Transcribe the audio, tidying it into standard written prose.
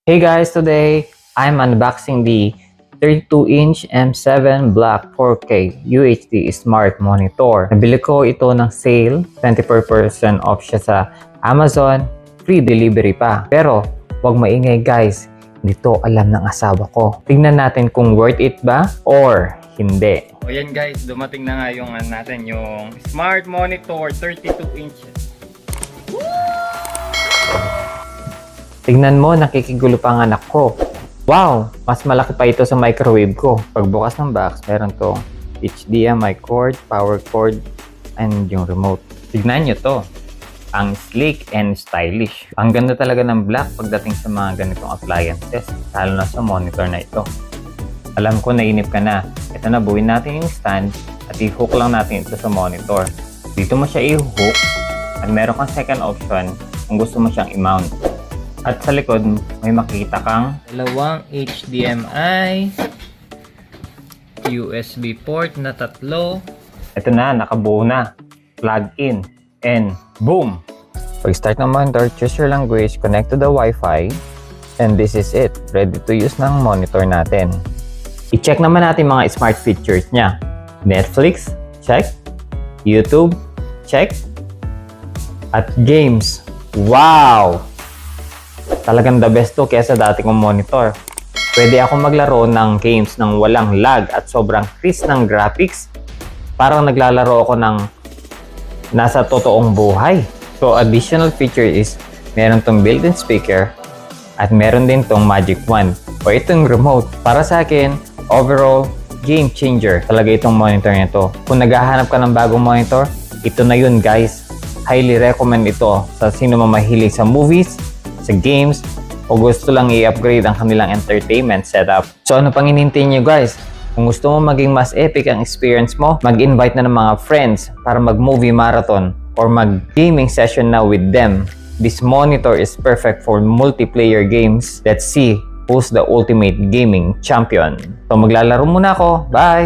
Hey guys, today I'm unboxing the 32-inch M7 Black 4K UHD Smart Monitor. Nabili ko ito ng sale, 24% off siya sa Amazon, free delivery pa. Pero wag maingay guys, hindi to alam ng asawa ko. Tingnan natin kung worth it ba or hindi. O yan guys, dumating na nga yung Smart Monitor 32 inches. Tignan mo, nakikigulo pa ang anak ko. Wow! Mas malaki pa ito sa microwave ko. Pagbukas ng box, meron tong HDMI cord, power cord, and yung remote. Tignan nyo to. Ang sleek and stylish. Ang ganda talaga ng black pagdating sa mga ganitong appliances, lalo na sa monitor na ito. Alam ko, nainip ka na. Ito na, buuin natin yung stand at i-hook lang natin ito sa monitor. Dito mo siya i-hook at meron kang second option kung gusto mo siyang i-mount. At sa likod, may makikita kang dalawang HDMI, USB port na tatlo. Ito na, nakabuo na. Plug in, and boom! Pag-start ng monitor, choose your language, connect to the Wi-Fi, and this is it. Ready to use ng monitor natin. I-check naman natin mga smart features niya. Netflix, check. YouTube, check. At games, wow! Talagang the best to kesa dati kong monitor. Pwede ako maglaro ng games ng walang lag at sobrang crisp ng graphics. Parang naglalaro ako ng nasa totoong buhay. So additional feature is meron tong built-in speaker at meron din tong magic wand o itong remote. Para sa akin, overall game changer talaga itong monitor nito. Kung naghahanap ka ng bagong monitor, ito na yun guys. Highly recommend ito sa sino man mahilig sa movies, sa games, o gusto lang i-upgrade ang kanilang entertainment setup. So ano pang hinihintay nyo guys? Kung gusto mo maging mas epic ang experience mo, mag-invite na ng mga friends para mag-movie marathon or mag-gaming session na with them. This monitor is perfect for multiplayer games. Let's see who's the ultimate gaming champion. So maglalaro muna ako. Bye!